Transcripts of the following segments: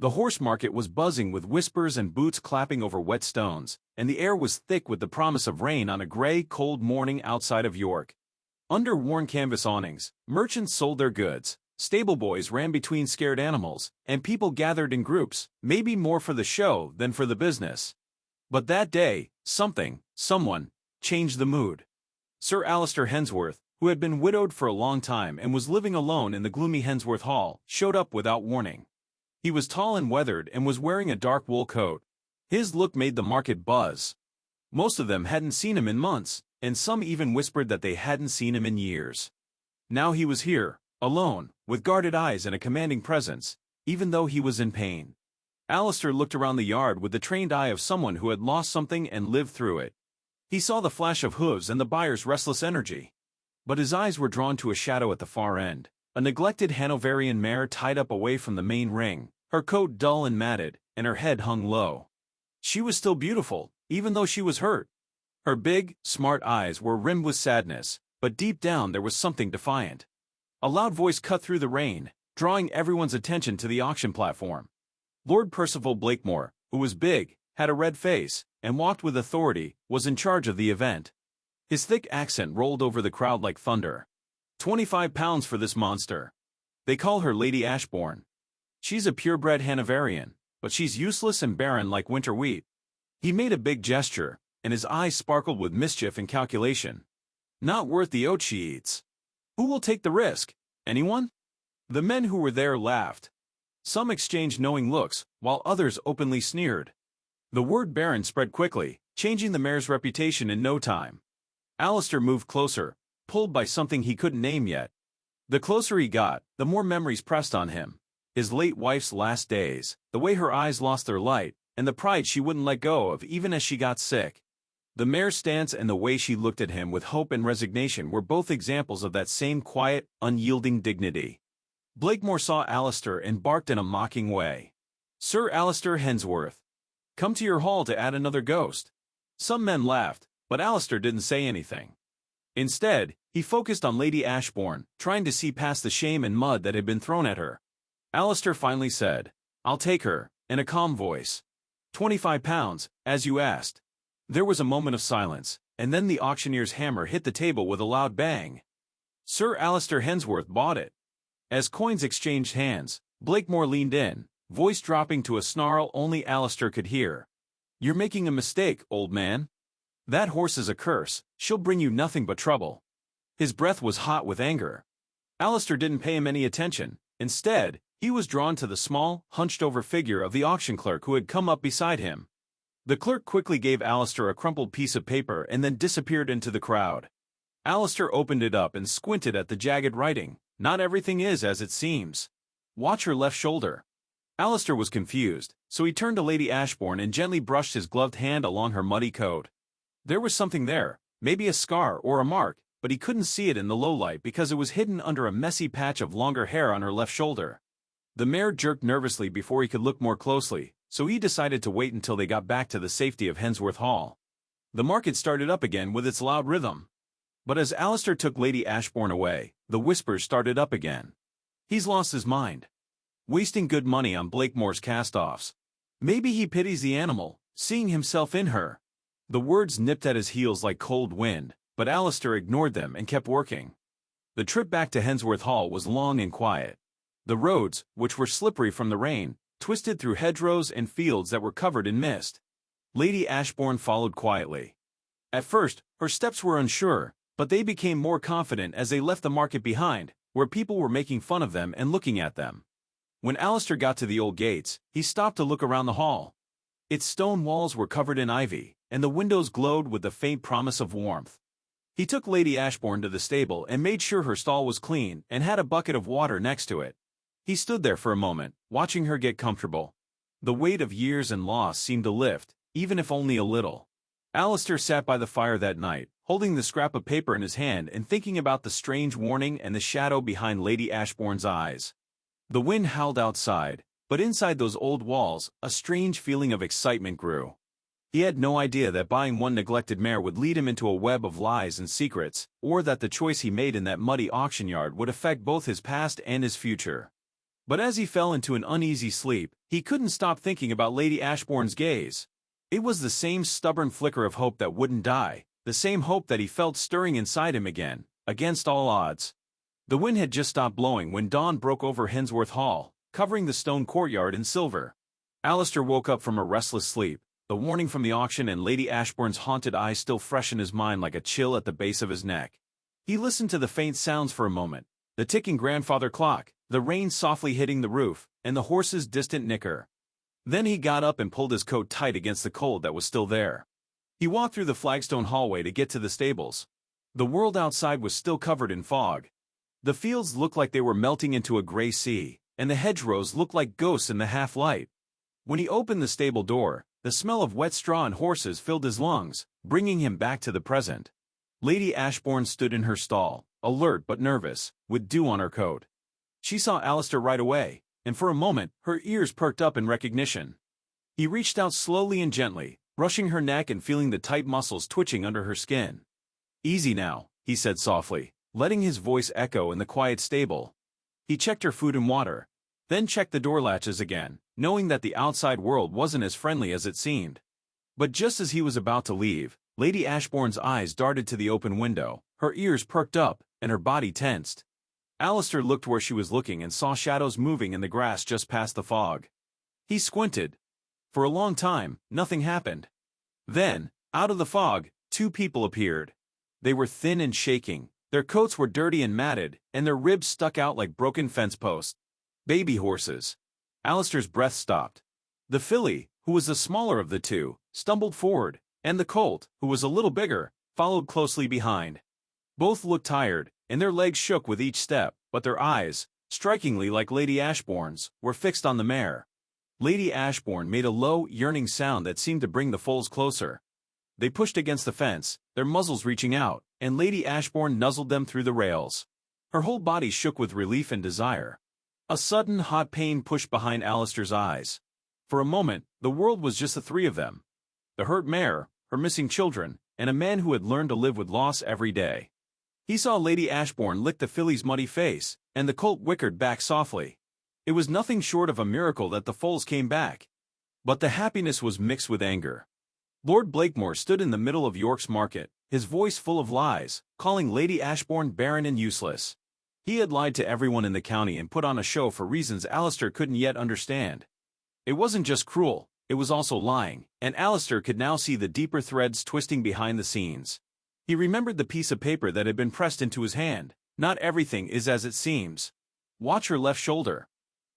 The horse market was buzzing with whispers and boots clapping over wet stones, and the air was thick with the promise of rain on a gray, cold morning outside of York. Under worn canvas awnings, merchants sold their goods, stable boys ran between scared animals, and people gathered in groups, maybe more for the show than for the business. But that day, someone, changed the mood. Sir Alistair Hensworth, who had been widowed for a long time and was living alone in the gloomy Hensworth Hall, showed up without warning. He was tall and weathered and was wearing a dark wool coat. His look made the market buzz. Most of them hadn't seen him in months, and some even whispered that they hadn't seen him in years. Now he was here, alone, with guarded eyes and a commanding presence, even though he was in pain. Alistair looked around the yard with the trained eye of someone who had lost something and lived through it. He saw the flash of hooves and the buyer's restless energy. But his eyes were drawn to a shadow at the far end, a neglected Hanoverian mare tied up away from the main ring, her coat dull and matted, and her head hung low. She was still beautiful, even though she was hurt. Her big, smart eyes were rimmed with sadness, but deep down there was something defiant. A loud voice cut through the rain, drawing everyone's attention to the auction platform. Lord Blakemore, who was big, had a red face, and walked with authority, was in charge of the event. His thick accent rolled over the crowd like thunder. £25 for this monster. They call her Lady Ashbourne. She's a purebred Hanoverian, but she's useless and barren like winter wheat. He made a big gesture, and his eyes sparkled with mischief and calculation. Not worth the oats she eats. Who will take the risk? Anyone? The men who were there laughed. Some exchanged knowing looks, while others openly sneered. The word barren spread quickly, changing the mare's reputation in no time. Alistair moved closer, pulled by something he couldn't name yet. The closer he got, the more memories pressed on him. His late wife's last days, the way her eyes lost their light, and the pride she wouldn't let go of even as she got sick. The mare's stance and the way she looked at him with hope and resignation were both examples of that same quiet, unyielding dignity. Blakemore saw Alistair and barked in a mocking way. "Sir Alistair Hensworth. Come to your hall to add another ghost." Some men laughed, but Alistair didn't say anything. Instead, he focused on Lady Ashbourne, trying to see past the shame and mud that had been thrown at her. Alistair finally said, "I'll take her," in a calm voice. £25, as you asked." There was a moment of silence, and then the auctioneer's hammer hit the table with a loud bang. Sir Alistair Hensworth bought it. As coins exchanged hands, Blakemore leaned in, voice dropping to a snarl only Alistair could hear. "You're making a mistake, old man. That horse is a curse, she'll bring you nothing but trouble." His breath was hot with anger. Alistair didn't pay him any attention. Instead, he was drawn to the small, hunched-over figure of the auction clerk who had come up beside him. The clerk quickly gave Alistair a crumpled piece of paper and then disappeared into the crowd. Alistair opened it up and squinted at the jagged writing. "Not everything is as it seems. Watch her left shoulder." Alistair was confused, so he turned to Lady Ashbourne and gently brushed his gloved hand along her muddy coat. There was something there, maybe a scar or a mark, but he couldn't see it in the low light because it was hidden under a messy patch of longer hair on her left shoulder. The mare jerked nervously before he could look more closely, so he decided to wait until they got back to the safety of Hensworth Hall. The market started up again with its loud rhythm. But as Alistair took Lady Ashbourne away, the whispers started up again. "He's lost his mind. Wasting good money on Blakemore's cast-offs. Maybe he pities the animal, seeing himself in her." The words nipped at his heels like cold wind, but Alistair ignored them and kept working. The trip back to Hensworth Hall was long and quiet. The roads, which were slippery from the rain, twisted through hedgerows and fields that were covered in mist. Lady Ashbourne followed quietly. At first, her steps were unsure, but they became more confident as they left the market behind, where people were making fun of them and looking at them. When Alistair got to the old gates, he stopped to look around the hall. Its stone walls were covered in ivy, and the windows glowed with the faint promise of warmth. He took Lady Ashbourne to the stable and made sure her stall was clean and had a bucket of water next to it. He stood there for a moment, watching her get comfortable. The weight of years and loss seemed to lift, even if only a little. Alistair sat by the fire that night, holding the scrap of paper in his hand and thinking about the strange warning and the shadow behind Lady Ashbourne's eyes. The wind howled outside, but inside those old walls, a strange feeling of excitement grew. He had no idea that buying one neglected mare would lead him into a web of lies and secrets, or that the choice he made in that muddy auction yard would affect both his past and his future. But as he fell into an uneasy sleep, he couldn't stop thinking about Lady Ashbourne's gaze. It was the same stubborn flicker of hope that wouldn't die, the same hope that he felt stirring inside him again, against all odds. The wind had just stopped blowing when dawn broke over Hensworth Hall, covering the stone courtyard in silver. Alistair woke up from a restless sleep, the warning from the auction and Lady Ashbourne's haunted eyes still fresh in his mind like a chill at the base of his neck. He listened to the faint sounds for a moment, the ticking grandfather clock, the rain softly hitting the roof, and the horse's distant nicker. Then he got up and pulled his coat tight against the cold that was still there. He walked through the flagstone hallway to get to the stables. The world outside was still covered in fog. The fields looked like they were melting into a gray sea, and the hedgerows looked like ghosts in the half-light. When he opened the stable door, the smell of wet straw and horses filled his lungs, bringing him back to the present. Lady Ashbourne stood in her stall, alert but nervous, with dew on her coat. She saw Alistair right away, and for a moment her ears perked up in recognition. He reached out slowly and gently, brushing her neck and feeling the tight muscles twitching under her skin. "Easy now," he said softly, letting his voice echo in the quiet stable. He checked her food and water, then checked the door latches again, knowing that the outside world wasn't as friendly as it seemed. But just as he was about to leave, Lady Ashbourne's eyes darted to the open window, her ears perked up, and her body tensed. Alistair looked where she was looking and saw shadows moving in the grass just past the fog. He squinted. For a long time, nothing happened. Then, out of the fog, two people appeared. They were thin and shaking, their coats were dirty and matted, and their ribs stuck out like broken fence posts. Baby horses. Alistair's breath stopped. The filly, who was the smaller of the two, stumbled forward, and the colt, who was a little bigger, followed closely behind. Both looked tired, and their legs shook with each step, but their eyes, strikingly like Lady Ashbourne's, were fixed on the mare. Lady Ashbourne made a low, yearning sound that seemed to bring the foals closer. They pushed against the fence, their muzzles reaching out, and Lady Ashbourne nuzzled them through the rails. Her whole body shook with relief and desire. A sudden hot pain pushed behind Alistair's eyes. For a moment, the world was just the three of them. The hurt mare, her missing children, and a man who had learned to live with loss every day. He saw Lady Ashbourne lick the filly's muddy face, and the colt whickered back softly. It was nothing short of a miracle that the foals came back. But the happiness was mixed with anger. Lord Blakemore stood in the middle of York's market, his voice full of lies, calling Lady Ashbourne barren and useless. He had lied to everyone in the county and put on a show for reasons Alistair couldn't yet understand. It wasn't just cruel, it was also lying, and Alistair could now see the deeper threads twisting behind the scenes. He remembered the piece of paper that had been pressed into his hand. Not everything is as it seems. Watch her left shoulder.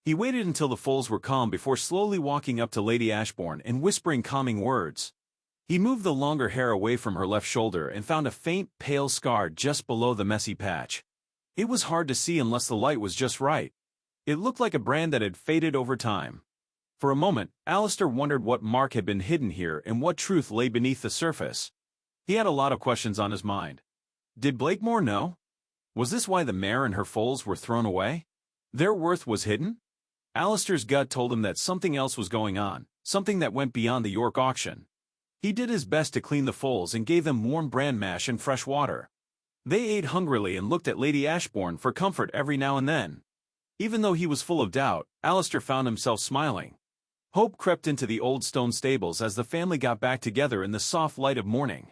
He waited until the foals were calm before slowly walking up to Lady Ashbourne and whispering calming words. He moved the longer hair away from her left shoulder and found a faint, pale scar just below the messy patch. It was hard to see unless the light was just right. It looked like a brand that had faded over time. For a moment, Alistair wondered what mark had been hidden here and what truth lay beneath the surface. He had a lot of questions on his mind. Did Blakemore know? Was this why the mare and her foals were thrown away? Their worth was hidden? Alistair's gut told him that something else was going on, something that went beyond the York auction. He did his best to clean the foals and gave them warm bran mash and fresh water. They ate hungrily and looked at Lady Ashbourne for comfort every now and then. Even though he was full of doubt, Alistair found himself smiling. Hope crept into the old stone stables as the family got back together in the soft light of morning.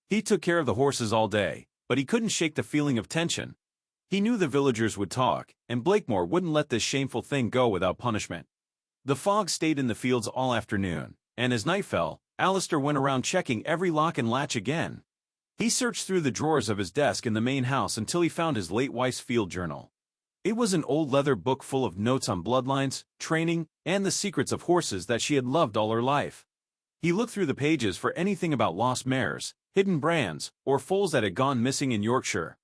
He took care of the horses all day, but he couldn't shake the feeling of tension. He knew the villagers would talk, and Blakemore wouldn't let this shameful thing go without punishment. The fog stayed in the fields all afternoon, and as night fell, Alistair went around checking every lock and latch again. He searched through the drawers of his desk in the main house until he found his late wife's field journal. It was an old leather book full of notes on bloodlines, training, and the secrets of horses that she had loved all her life. He looked through the pages for anything about lost mares, hidden brands, or foals that had gone missing in Yorkshire.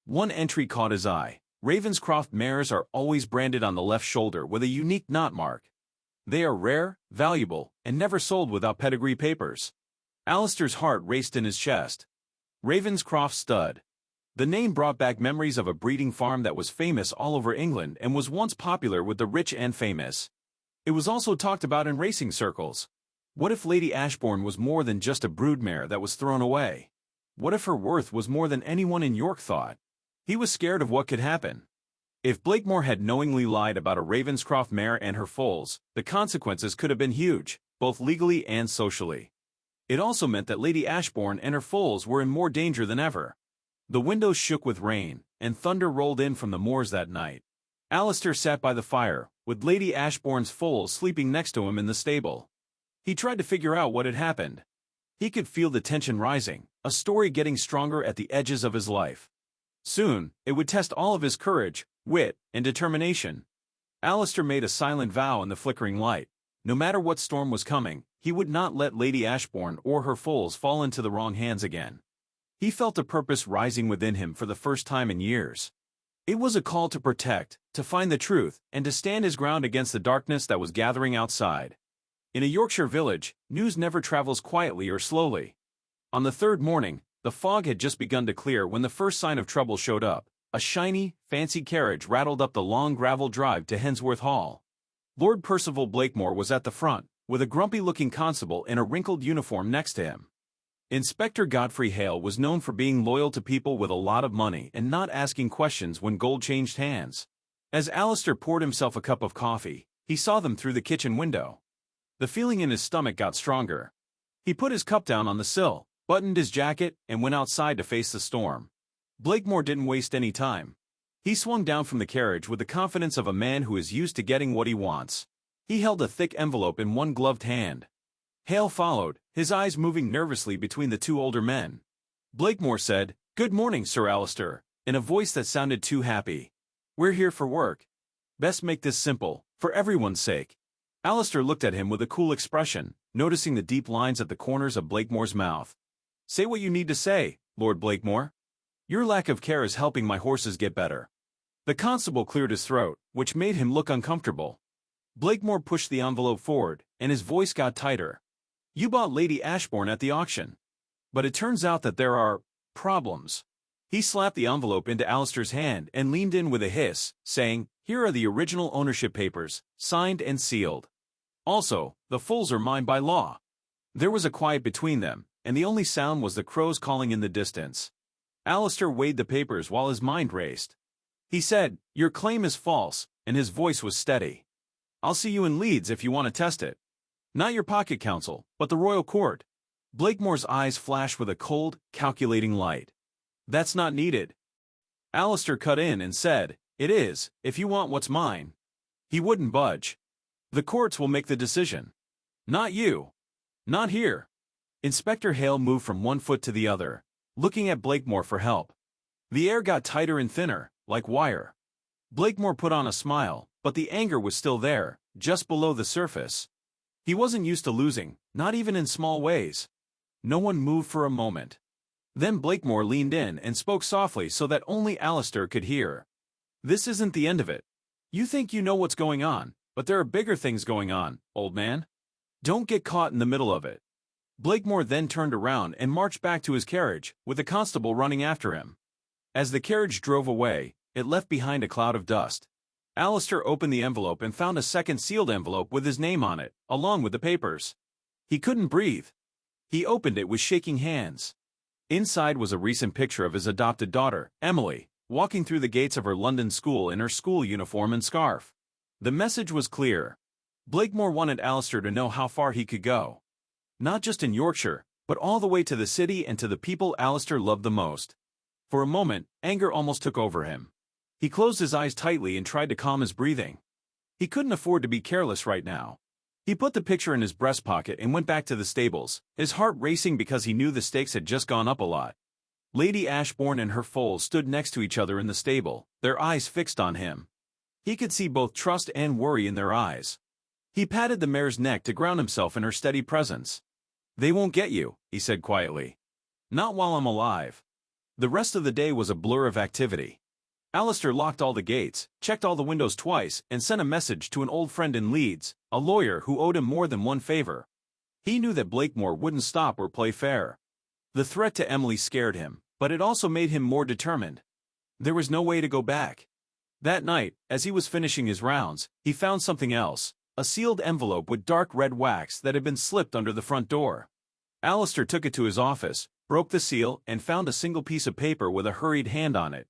One entry caught his eye. Ravenscroft mares are always branded on the left shoulder with a unique knot mark. They are rare, valuable, and never sold without pedigree papers. Alistair's heart raced in his chest. Ravenscroft stud. The name brought back memories of a breeding farm that was famous all over England and was once popular with the rich and famous. It was also talked about in racing circles. What if Lady Ashbourne was more than just a broodmare that was thrown away? What if her worth was more than anyone in York thought? He was scared of what could happen. If Blakemore had knowingly lied about a Ravenscroft mare and her foals, the consequences could have been huge, both legally and socially. It also meant that Lady Ashbourne and her foals were in more danger than ever. The windows shook with rain, and thunder rolled in from the moors that night. Alistair sat by the fire, with Lady Ashbourne's foals sleeping next to him in the stable. He tried to figure out what had happened. He could feel the tension rising, a story getting stronger at the edges of his life. Soon, it would test all of his courage, wit, and determination. Alistair made a silent vow in the flickering light. No matter what storm was coming, he would not let Lady Ashbourne or her foals fall into the wrong hands again. He felt a purpose rising within him for the first time in years. It was a call to protect, to find the truth, and to stand his ground against the darkness that was gathering outside. In a Yorkshire village, news never travels quietly or slowly. On the third morning, the fog had just begun to clear when the first sign of trouble showed up. A shiny, fancy carriage rattled up the long gravel drive to Hensworth Hall. Lord Percival Blakemore was at the front, with a grumpy-looking constable in a wrinkled uniform next to him. Inspector Godfrey Hale was known for being loyal to people with a lot of money and not asking questions when gold changed hands. As Alistair poured himself a cup of coffee, he saw them through the kitchen window. The feeling in his stomach got stronger. He put his cup down on the sill, buttoned his jacket, and went outside to face the storm. Blakemore didn't waste any time. He swung down from the carriage with the confidence of a man who is used to getting what he wants. He held a thick envelope in one gloved hand. Hale followed, his eyes moving nervously between the two older men. Blakemore said, "Good morning, Sir Alistair," in a voice that sounded too happy. "We're here for work. Best make this simple, for everyone's sake." Alistair looked at him with a cool expression, noticing the deep lines at the corners of Blakemore's mouth. "Say what you need to say, Lord Blakemore. Your lack of care is helping my horses get better." The constable cleared his throat, which made him look uncomfortable. Blakemore pushed the envelope forward, and his voice got tighter. "You bought Lady Ashbourne at the auction. But it turns out that there are problems." He slapped the envelope into Alistair's hand and leaned in with a hiss, saying, "Here are the original ownership papers, signed and sealed. Also, the foals are mine by law." There was a quiet between them, and the only sound was the crows calling in the distance. Alistair weighed the papers while his mind raced. He said, "Your claim is false," and his voice was steady. "I'll see you in Leeds if you want to test it. Not your pocket counsel, but the royal court." Blakemore's eyes flashed with a cold, calculating light. "That's not needed." Alistair cut in and said, "It is, if you want what's mine." He wouldn't budge. "The courts will make the decision. Not you. Not here." Inspector Hale moved from one foot to the other, looking at Blakemore for help. The air got tighter and thinner, like wire. Blakemore put on a smile, but the anger was still there, just below the surface. He wasn't used to losing, not even in small ways. No one moved for a moment. Then Blakemore leaned in and spoke softly so that only Alistair could hear. "This isn't the end of it. You think you know what's going on, but there are bigger things going on, old man. Don't get caught in the middle of it." Blakemore then turned around and marched back to his carriage, with the constable running after him. As the carriage drove away, it left behind a cloud of dust. Alistair opened the envelope and found a second sealed envelope with his name on it, along with the papers. He couldn't breathe. He opened it with shaking hands. Inside was a recent picture of his adopted daughter, Emily, walking through the gates of her London school in her school uniform and scarf. The message was clear. Blakemore wanted Alistair to know how far he could go. Not just in Yorkshire, but all the way to the city and to the people Alistair loved the most. For a moment, anger almost took over him. He closed his eyes tightly and tried to calm his breathing. He couldn't afford to be careless right now. He put the picture in his breast pocket and went back to the stables, his heart racing because he knew the stakes had just gone up a lot. Lady Ashbourne and her foals stood next to each other in the stable, their eyes fixed on him. He could see both trust and worry in their eyes. He patted the mare's neck to ground himself in her steady presence. "They won't get you," he said quietly. "Not while I'm alive." The rest of the day was a blur of activity. Alistair locked all the gates, checked all the windows twice, and sent a message to an old friend in Leeds, a lawyer who owed him more than one favor. He knew that Blakemore wouldn't stop or play fair. The threat to Emily scared him, but it also made him more determined. There was no way to go back. That night, as he was finishing his rounds, he found something else, a sealed envelope with dark red wax that had been slipped under the front door. Alistair took it to his office, broke the seal, and found a single piece of paper with a hurried hand on it.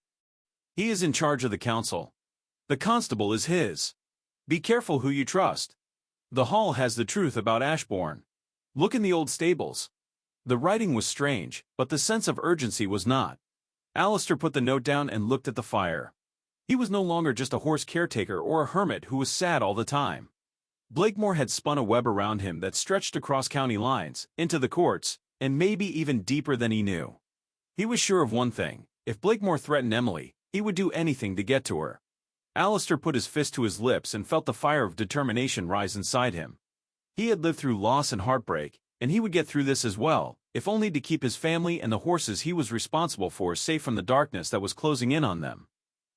"He is in charge of the council. The constable is his. Be careful who you trust. The hall has the truth about Ashbourne. Look in the old stables. The writing was strange, but the sense of urgency was not. Alistair put the note down and looked at the fire. He was no longer just a horse caretaker or a hermit who was sad all the time. Blakemore had spun a web around him that stretched across county lines, into the courts, and maybe even deeper than he knew. He was sure of one thing: if Blakemore threatened Emily, he would do anything to get to her. Alistair put his fist to his lips and felt the fire of determination rise inside him. He had lived through loss and heartbreak, and he would get through this as well, if only to keep his family and the horses he was responsible for safe from the darkness that was closing in on them.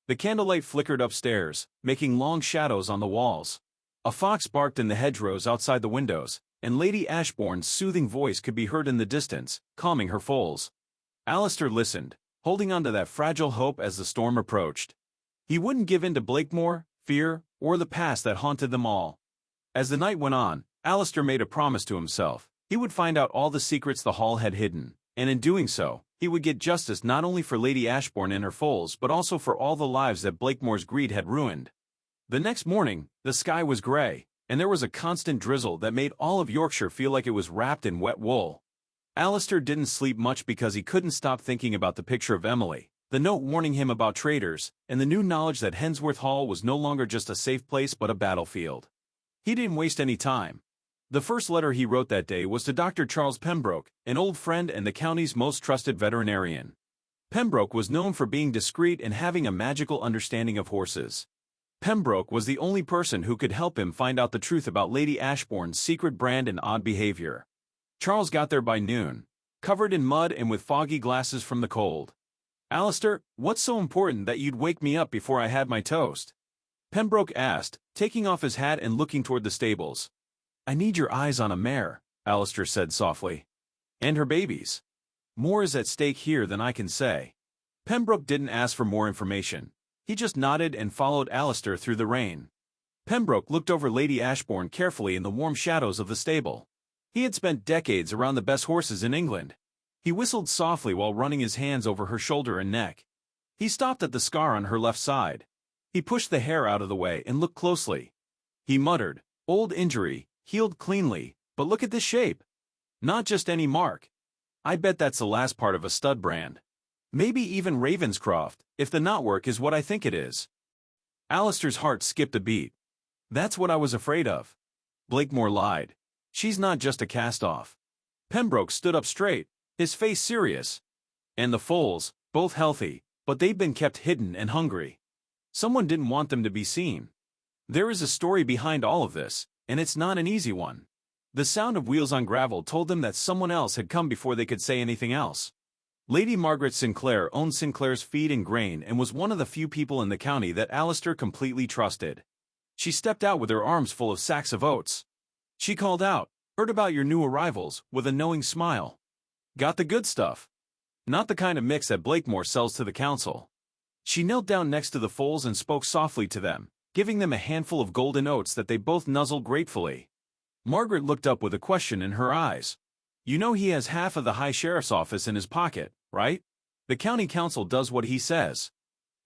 The candlelight flickered upstairs, making long shadows on the walls. A fox barked in the hedgerows outside the windows, and Lady Ashbourne's soothing voice could be heard in the distance, calming her foals. Alistair listened, holding on to that fragile hope as the storm approached. He wouldn't give in to Blakemore, fear, or the past that haunted them all. As the night went on, Alistair made a promise to himself. He would find out all the secrets the hall had hidden, and in doing so, he would get justice not only for Lady Ashbourne and her foals but also for all the lives that Blakemore's greed had ruined. The next morning, the sky was gray, and there was a constant drizzle that made all of Yorkshire feel like it was wrapped in wet wool. Alistair didn't sleep much because he couldn't stop thinking about the picture of Emily, the note warning him about traitors, and the new knowledge that Hensworth Hall was no longer just a safe place but a battlefield. He didn't waste any time. The first letter he wrote that day was to Dr. Charles Pembroke, an old friend and the county's most trusted veterinarian. Pembroke was known for being discreet and having a magical understanding of horses. Pembroke was the only person who could help him find out the truth about Lady Ashbourne's secret brand and odd behavior. Charles got there by noon, covered in mud and with foggy glasses from the cold. "Alistair, what's so important that you'd wake me up before I had my toast?" Pembroke asked, taking off his hat and looking toward the stables. "I need your eyes on a mare," Alistair said softly. "And her babies. More is at stake here than I can say." Pembroke didn't ask for more information. He just nodded and followed Alistair through the rain. Pembroke looked over Lady Ashbourne carefully in the warm shadows of the stable. He had spent decades around the best horses in England. He whistled softly while running his hands over her shoulder and neck. He stopped at the scar on her left side. He pushed the hair out of the way and looked closely. He muttered, "Old injury, healed cleanly, but look at this shape. Not just any mark. I bet that's the last part of a stud brand. Maybe even Ravenscroft, if the knotwork is what I think it is." Alistair's heart skipped a beat. "That's what I was afraid of." Blakemore lied. "She's not just a cast-off." Pembroke stood up straight, his face serious. "And the foals, both healthy, but they've been kept hidden and hungry. Someone didn't want them to be seen. There is a story behind all of this, and it's not an easy one." The sound of wheels on gravel told them that someone else had come before they could say anything else. Lady Margaret Sinclair owned Sinclair's Feed and Grain and was one of the few people in the county that Alistair completely trusted. She stepped out with her arms full of sacks of oats. She called out, "Heard about your new arrivals," with a knowing smile. "Got the good stuff. Not the kind of mix that Blakemore sells to the council." She knelt down next to the foals and spoke softly to them, giving them a handful of golden oats that they both nuzzled gratefully. Margaret looked up with a question in her eyes. "You know he has half of the High Sheriff's office in his pocket, right? The county council does what he says.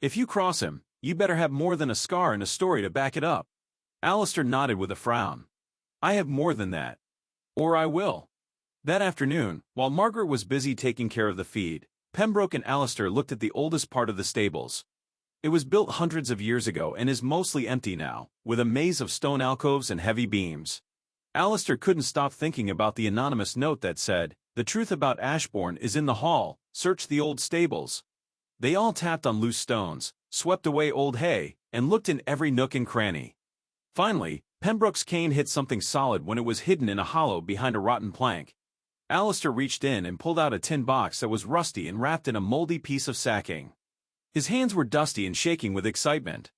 If you cross him, you better have more than a scar and a story to back it up." Alistair nodded with a frown. "I have more than that. Or I will." That afternoon, while Margaret was busy taking care of the feed, Pembroke and Alistair looked at the oldest part of the stables. It was built hundreds of years ago and is mostly empty now, with a maze of stone alcoves and heavy beams. Alistair couldn't stop thinking about the anonymous note that said, "The truth about Ashbourne is in the hall, search the old stables." They all tapped on loose stones, swept away old hay, and looked in every nook and cranny. Finally, Pembroke's cane hit something solid when it was hidden in a hollow behind a rotten plank. Alistair reached in and pulled out a tin box that was rusty and wrapped in a moldy piece of sacking. His hands were dusty and shaking with excitement.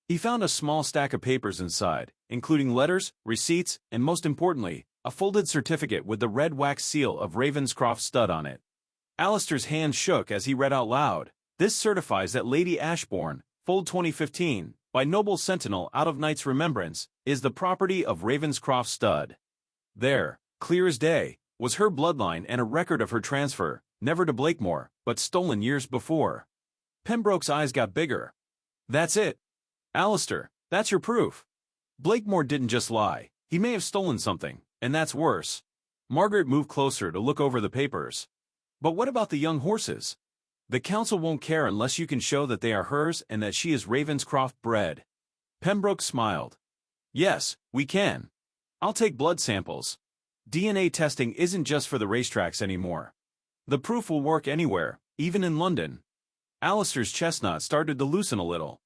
He found a small stack of papers inside, including letters, receipts, and most importantly, a folded certificate with the red wax seal of Ravenscroft stud on it. Alistair's hands shook as he read out loud, "This certifies that Lady Ashbourne, foaled 2015, by noble sentinel out of knight's remembrance, is the property of Ravenscroft stud." There, clear as day, was her bloodline and a record of her transfer, never to Blakemore, but stolen years before. Pembroke's eyes got bigger. "That's it. Alistair, that's your proof. Blakemore didn't just lie. He may have stolen something, and that's worse. Margaret moved closer to look over the papers. But what about the young horses? The council won't care unless you can show that they are hers and that she is Ravenscroft bred. Pembroke smiled. Yes, we can. I'll take blood samples. DNA testing isn't just for the racetracks anymore. The proof will work anywhere, even in London. Alistair's chestnut started to loosen a little.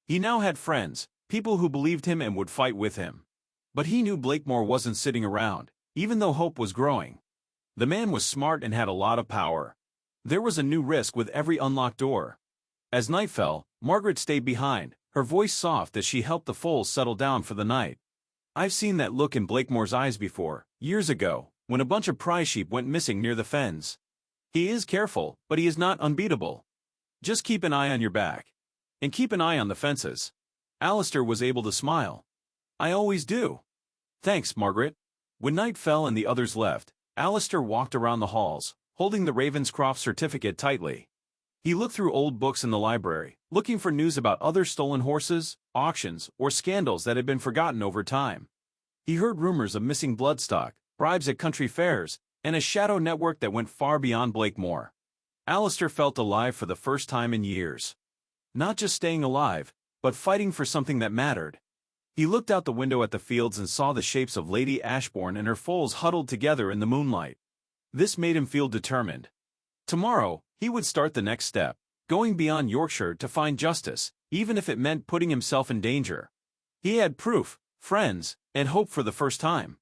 He now had friends, people who believed him and would fight with him. But he knew Blakemore wasn't sitting around, even though hope was growing. The man was smart and had a lot of power. There was a new risk with every unlocked door. As night fell, Margaret stayed behind, her voice soft as she helped the foals settle down for the night. I've seen that look in Blakemore's eyes before, years ago, when a bunch of prize sheep went missing near the fens. He is careful, but he is not unbeatable. Just keep an eye on your back. And keep an eye on the fences. Alistair was able to smile. I always do. Thanks, Margaret. When night fell and the others left, Alistair walked around the halls, holding the Ravenscroft certificate tightly. He looked through old books in the library, looking for news about other stolen horses, auctions, or scandals that had been forgotten over time. He heard rumors of missing bloodstock, bribes at country fairs, and a shadow network that went far beyond Blakemore. Alistair felt alive for the first time in years. Not just staying alive, but fighting for something that mattered. He looked out the window at the fields and saw the shapes of Lady Ashbourne and her foals huddled together in the moonlight. This made him feel determined. Tomorrow, he would start the next step, going beyond Yorkshire to find justice, even if it meant putting himself in danger. He had proof, friends, and hope for the first time.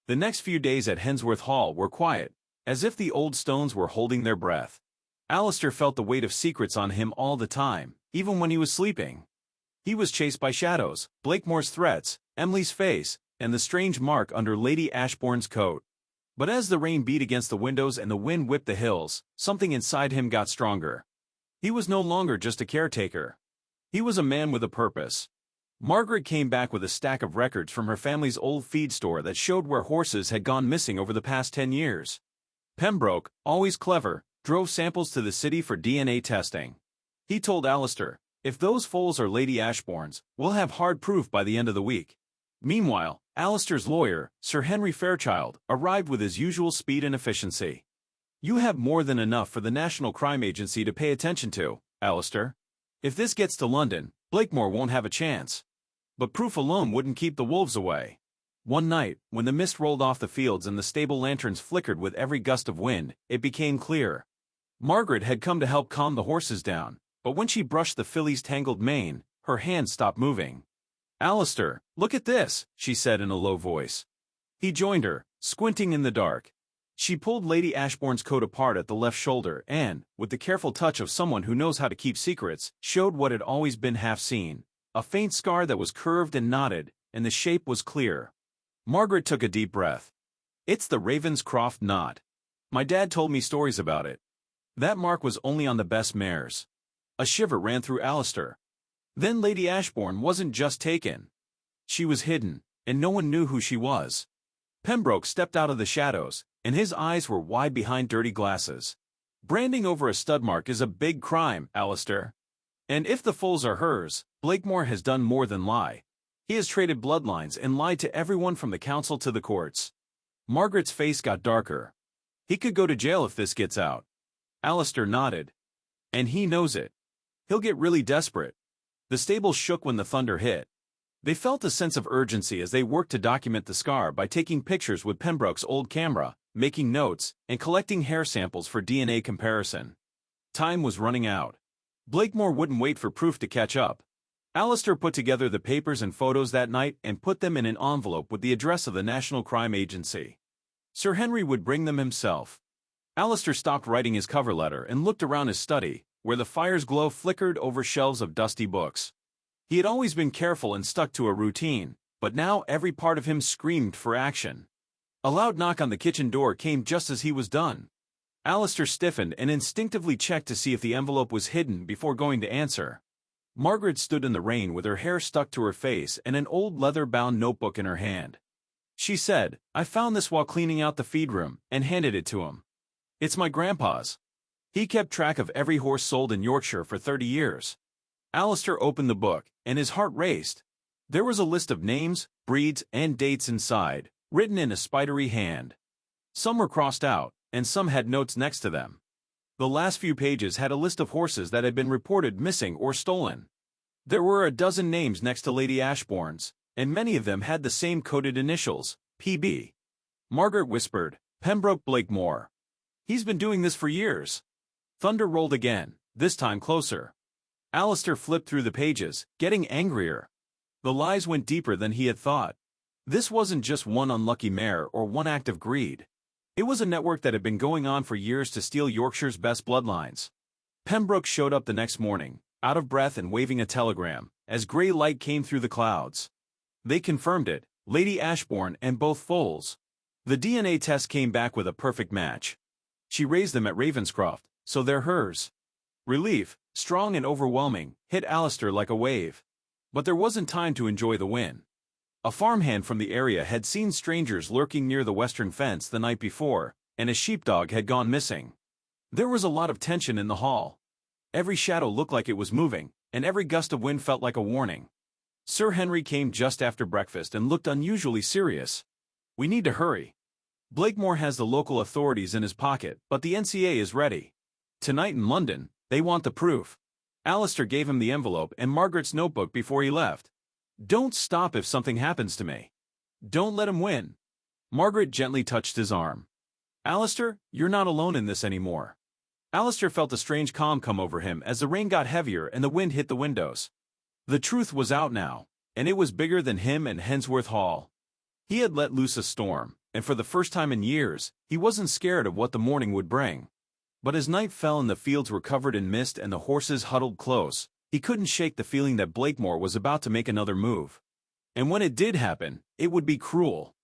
The next few days at Hensworth Hall were quiet, as if the old stones were holding their breath. Alistair felt the weight of secrets on him all the time, even when he was sleeping. He was chased by shadows, Blakemore's threats, Emily's face, and the strange mark under Lady Ashbourne's coat. But as the rain beat against the windows and the wind whipped the hills, something inside him got stronger. He was no longer just a caretaker. He was a man with a purpose. Margaret came back with a stack of records from her family's old feed store that showed where horses had gone missing over the past 10 years. Pembroke, always clever, drove samples to the city for DNA testing. He told Alistair, if those foals are Lady Ashbourne's, we'll have hard proof by the end of the week. Meanwhile, Alistair's lawyer, Sir Henry Fairchild, arrived with his usual speed and efficiency. You have more than enough for the National Crime Agency to pay attention to, Alistair. If this gets to London, Blakemore won't have a chance. But proof alone wouldn't keep the wolves away. One night, when the mist rolled off the fields and the stable lanterns flickered with every gust of wind, it became clear. Margaret had come to help calm the horses down, but when she brushed the filly's tangled mane, her hand stopped moving. Alistair, look at this, she said in a low voice. He joined her, squinting in the dark. She pulled Lady Ashbourne's coat apart at the left shoulder and, with the careful touch of someone who knows how to keep secrets, showed what had always been half seen, a faint scar that was curved and knotted, and the shape was clear. Margaret took a deep breath. It's the Ravenscroft knot. My dad told me stories about it. That mark was only on the best mares. A shiver ran through Alistair. Then Lady Ashbourne wasn't just taken. She was hidden, and no one knew who she was. Pembroke stepped out of the shadows, and his eyes were wide behind dirty glasses. Branding over a stud mark is a big crime, Alistair. And if the foals are hers, Blakemore has done more than lie. He has traded bloodlines and lied to everyone from the council to the courts. Margaret's face got darker. He could go to jail if this gets out. Alistair nodded. And he knows it. He'll get really desperate. The stables shook when the thunder hit. They felt a sense of urgency as they worked to document the scar by taking pictures with Pembroke's old camera, making notes, and collecting hair samples for DNA comparison. Time was running out. Blakemore wouldn't wait for proof to catch up. Alistair put together the papers and photos that night and put them in an envelope with the address of the National Crime Agency. Sir Henry would bring them himself. Alistair stopped writing his cover letter and looked around his study, where the fire's glow flickered over shelves of dusty books. He had always been careful and stuck to a routine, but now every part of him screamed for action. A loud knock on the kitchen door came just as he was done. Alistair stiffened and instinctively checked to see if the envelope was hidden before going to answer. Margaret stood in the rain with her hair stuck to her face and an old leather-bound notebook in her hand. She said, I found this while cleaning out the feed room, and handed it to him. It's my grandpa's. He kept track of every horse sold in Yorkshire for 30 years. Alistair opened the book, and his heart raced. There was a list of names, breeds, and dates inside, written in a spidery hand. Some were crossed out, and some had notes next to them. The last few pages had a list of horses that had been reported missing or stolen. There were a dozen names next to Lady Ashbourne's, and many of them had the same coded initials, PB. Margaret whispered, "Pembroke Blakemore. He's been doing this for years." Thunder rolled again, this time closer. Alistair flipped through the pages, getting angrier. The lies went deeper than he had thought. This wasn't just one unlucky mare or one act of greed. It was a network that had been going on for years to steal Yorkshire's best bloodlines. Pembroke showed up the next morning, out of breath and waving a telegram, as grey light came through the clouds. They confirmed it, Lady Ashbourne and both foals. The DNA test came back with a perfect match. She raised them at Ravenscroft, so they're hers. Relief, strong and overwhelming, hit Alistair like a wave. But there wasn't time to enjoy the win. A farmhand from the area had seen strangers lurking near the western fence the night before, and a sheepdog had gone missing. There was a lot of tension in the hall. Every shadow looked like it was moving, and every gust of wind felt like a warning. Sir Henry came just after breakfast and looked unusually serious. "We need to hurry. Blakemore has the local authorities in his pocket, but the NCA is ready. Tonight in London, they want the proof." Alistair gave him the envelope and Margaret's notebook before he left. "Don't stop if something happens to me. Don't let him win." Margaret gently touched his arm. "Alistair, you're not alone in this anymore." Alistair felt a strange calm come over him as the rain got heavier and the wind hit the windows. The truth was out now, and it was bigger than him and Hensworth Hall. He had let loose a storm, and for the first time in years, he wasn't scared of what the morning would bring. But as night fell and the fields were covered in mist and the horses huddled close, he couldn't shake the feeling that Blakemore was about to make another move. And when it did happen, it would be cruel.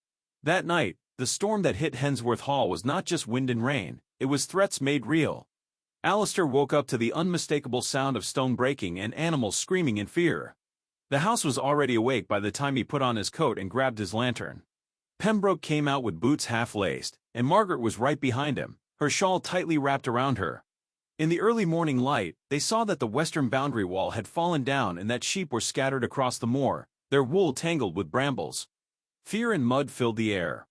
That night, the storm that hit Hensworth Hall was not just wind and rain, it was threats made real. Alistair woke up to the unmistakable sound of stone breaking and animals screaming in fear. The house was already awake by the time he put on his coat and grabbed his lantern. Pembroke came out with boots half-laced, and Margaret was right behind him, her shawl tightly wrapped around her. In the early morning light, they saw that the western boundary wall had fallen down and that sheep were scattered across the moor, their wool tangled with brambles. Fear and mud filled the air.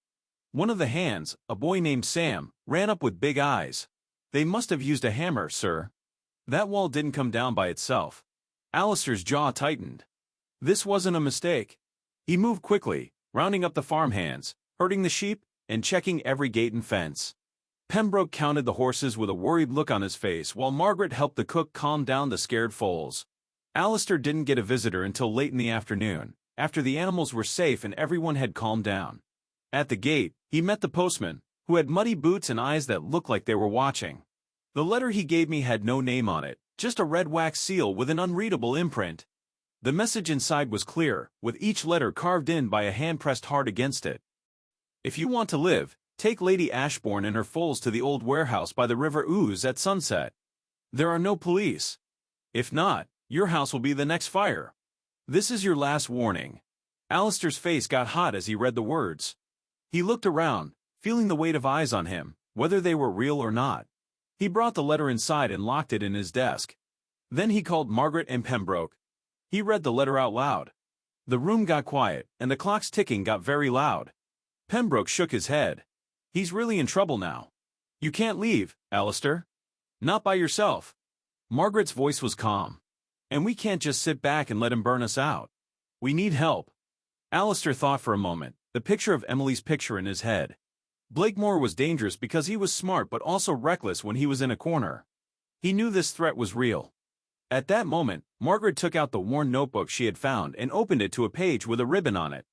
One of the hands, a boy named Sam, ran up with big eyes. "They must have used a hammer, sir. That wall didn't come down by itself." Alistair's jaw tightened. This wasn't a mistake. He moved quickly, rounding up the farmhands, herding the sheep, and checking every gate and fence. Pembroke counted the horses with a worried look on his face while Margaret helped the cook calm down the scared foals. Alistair didn't get a visitor until late in the afternoon, after the animals were safe and everyone had calmed down. At the gate, he met the postman, who had muddy boots and eyes that looked like they were watching. "The letter he gave me had no name on it, just a red wax seal with an unreadable imprint." The message inside was clear, with each letter carved in by a hand pressed hard against it. "If you want to live, take Lady Ashbourne and her foals to the old warehouse by the River Ouse at sunset. There are no police. If not, your house will be the next fire. This is your last warning." Alistair's face got hot as he read the words. He looked around, feeling the weight of eyes on him, whether they were real or not. He brought the letter inside and locked it in his desk. Then he called Margaret and Pembroke. He read the letter out loud. The room got quiet, and the clock's ticking got very loud. Pembroke shook his head. "He's really in trouble now. You can't leave, Alistair. Not by yourself." Margaret's voice was calm. "And we can't just sit back and let him burn us out. We need help." Alistair thought for a moment, the picture of Emily's picture in his head. Blakemore was dangerous because he was smart but also reckless when he was in a corner. He knew this threat was real. At that moment, Margaret took out the worn notebook she had found and opened it to a page with a ribbon on it.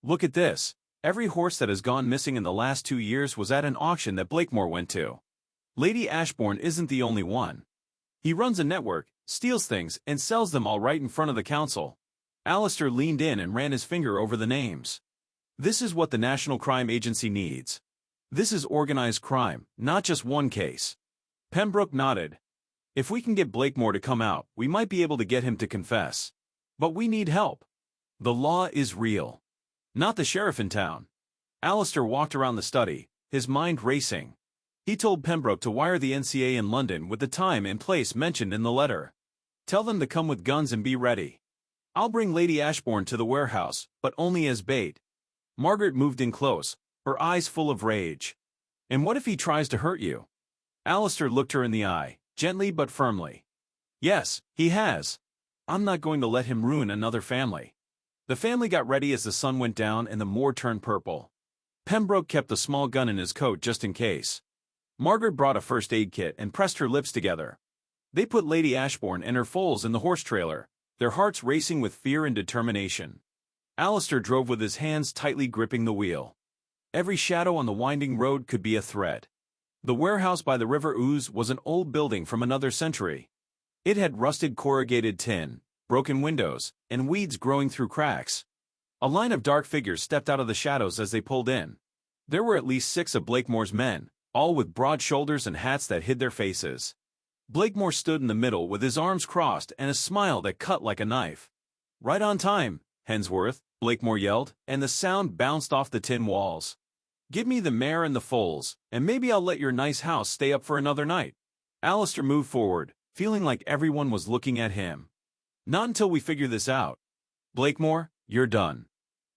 "Look at this. Every horse that has gone missing in the last 2 years was at an auction that Blakemore went to. Lady Ashbourne isn't the only one. He runs a network, steals things, and sells them all right in front of the council." Alistair leaned in and ran his finger over the names. "This is what the National Crime Agency needs. This is organized crime, not just one case." Pembroke nodded. "If we can get Blakemore to come out, we might be able to get him to confess. But we need help. The law is real. Not the sheriff in town." Alistair walked around the study, his mind racing. He told Pembroke to wire the NCA in London with the time and place mentioned in the letter. Tell them to come with guns and be ready. I'll bring Lady Ashbourne to the warehouse, but only as bait. Margaret moved in close, her eyes full of rage. And what if he tries to hurt you? Alistair looked her in the eye, gently but firmly. Yes, he has. I'm not going to let him ruin another family. The family got ready as the sun went down and the moor turned purple. Pembroke kept a small gun in his coat just in case. Margaret brought a first aid kit and pressed her lips together. They put Lady Ashbourne and her foals in the horse trailer, their hearts racing with fear and determination. Alistair drove with his hands tightly gripping the wheel. Every shadow on the winding road could be a threat. The warehouse by the River Ouse was an old building from another century. It had rusted corrugated tin, broken windows, and weeds growing through cracks. A line of dark figures stepped out of the shadows as they pulled in. There were at least 6 of Blakemore's men, all with broad shoulders and hats that hid their faces. Blakemore stood in the middle with his arms crossed and a smile that cut like a knife. "Right on time, Hensworth," Blakemore yelled, and the sound bounced off the tin walls. "Give me the mare and the foals, and maybe I'll let your nice house stay up for another night." Alistair moved forward, feeling like everyone was looking at him. "Not until we figure this out. Blakemore, you're done.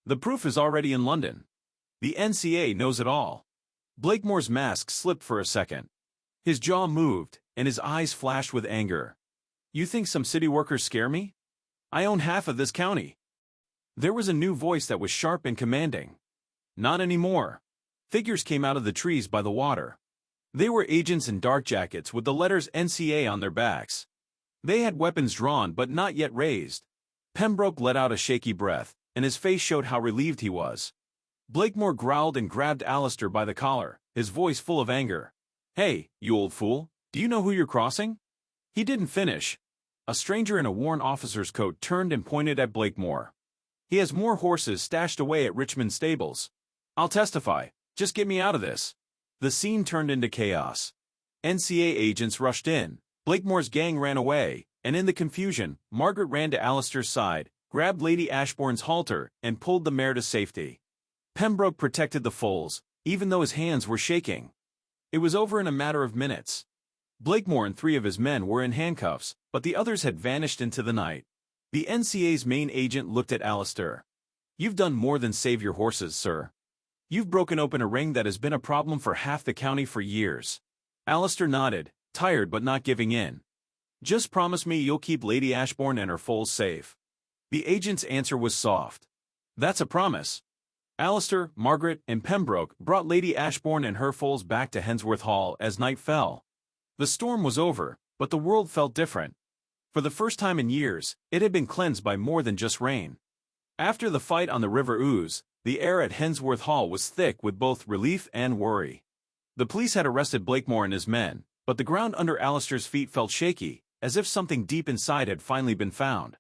The proof is already in London. The NCA knows it all." Blakemore's mask slipped for a second. His jaw moved, and his eyes flashed with anger. "You think some city workers scare me? I own half of this county." There was a new voice that was sharp and commanding. "Not anymore." Figures came out of the trees by the water. They were agents in dark jackets with the letters NCA on their backs. They had weapons drawn but not yet raised. Pembroke let out a shaky breath, and his face showed how relieved he was. Blakemore growled and grabbed Alistair by the collar, his voice full of anger. "Hey, you old fool, do you know who you're crossing?" He didn't finish. A stranger in a worn officer's coat turned and pointed at Blakemore. "He has more horses stashed away at Richmond stables. I'll testify. Just get me out of this." The scene turned into chaos. NCA agents rushed in, Blakemore's gang ran away, and in the confusion, Margaret ran to Alistair's side, grabbed Lady Ashbourne's halter, and pulled the mare to safety. Pembroke protected the foals, even though his hands were shaking. It was over in a matter of minutes. Blakemore and 3 of his men were in handcuffs, but the others had vanished into the night. The NCA's main agent looked at Alistair. "You've done more than save your horses, sir. You've broken open a ring that has been a problem for half the county for years." Alistair nodded, tired but not giving in. "Just promise me you'll keep Lady Ashbourne and her foals safe." The agent's answer was soft. "That's a promise." Alistair, Margaret, and Pembroke brought Lady Ashbourne and her foals back to Hensworth Hall as night fell. The storm was over, but the world felt different. For the first time in years, it had been cleansed by more than just rain. After the fight on the River Ouse, the air at Hensworth Hall was thick with both relief and worry. The police had arrested Blakemore and his men, but the ground under Alistair's feet felt shaky, as if something deep inside had finally been found.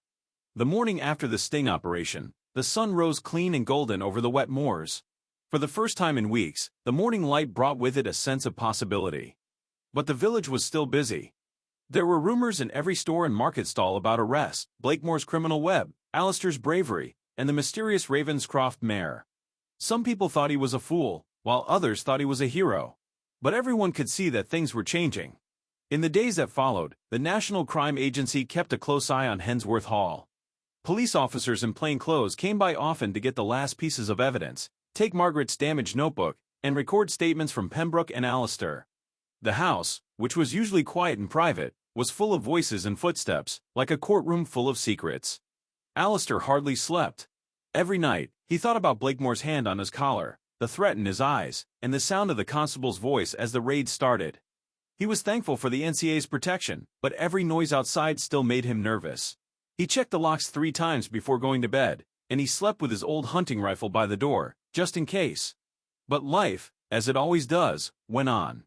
The morning after the sting operation, the sun rose clean and golden over the wet moors. For the first time in weeks, the morning light brought with it a sense of possibility. But the village was still busy. There were rumors in every store and market stall about arrests, Blakemore's criminal web, Alistair's bravery, and the mysterious Ravenscroft mare. Some people thought he was a fool, while others thought he was a hero. But everyone could see that things were changing. In the days that followed, the National Crime Agency kept a close eye on Hensworth Hall. Police officers in plain clothes came by often to get the last pieces of evidence, take Margaret's damaged notebook, and record statements from Pembroke and Alistair. The house, which was usually quiet and private, was full of voices and footsteps, like a courtroom full of secrets. Alistair hardly slept. Every night, he thought about Blakemore's hand on his collar, the threat in his eyes, and the sound of the constable's voice as the raid started. He was thankful for the NCA's protection, but every noise outside still made him nervous. He checked the locks 3 times before going to bed, and he slept with his old hunting rifle by the door, just in case. But life, as it always does, went on.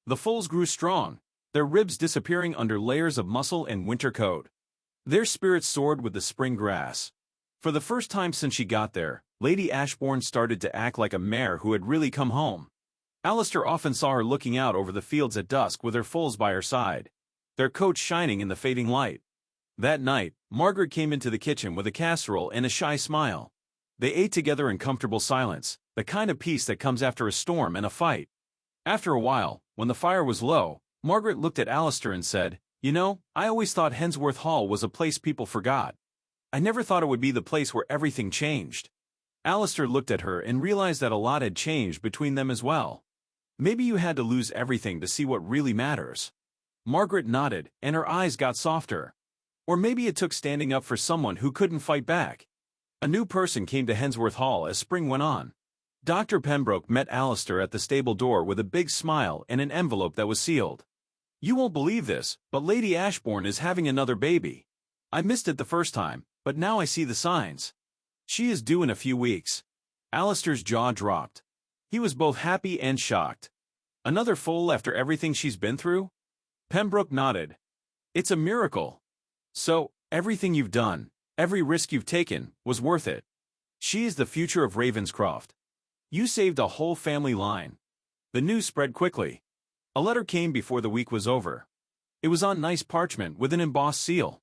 The foals grew strong, their ribs disappearing under layers of muscle and winter coat. Their spirits soared with the spring grass. For the first time since she got there, Lady Ashbourne started to act like a mare who had really come home. Alistair often saw her looking out over the fields at dusk with her foals by her side, their coats shining in the fading light. That night, Margaret came into the kitchen with a casserole and a shy smile. They ate together in comfortable silence, the kind of peace that comes after a storm and a fight. After a while, when the fire was low, Margaret looked at Alistair and said, You know, I always thought Hensworth Hall was a place people forgot. I never thought it would be the place where everything changed. Alistair looked at her and realized that a lot had changed between them as well. Maybe you had to lose everything to see what really matters. Margaret nodded, and her eyes got softer. Or maybe it took standing up for someone who couldn't fight back. A new person came to Hensworth Hall as spring went on. Dr. Pembroke met Alistair at the stable door with a big smile and an envelope that was sealed. You won't believe this, but Lady Ashbourne is having another baby. I missed it the first time, but now I see the signs. She is due in a few weeks. Alistair's jaw dropped. He was both happy and shocked. Another foal after everything she's been through? Pembroke nodded. It's a miracle. So, everything you've done, every risk you've taken, was worth it. She is the future of Ravenscroft. You saved a whole family line. The news spread quickly. A letter came before the week was over. It was on nice parchment with an embossed seal.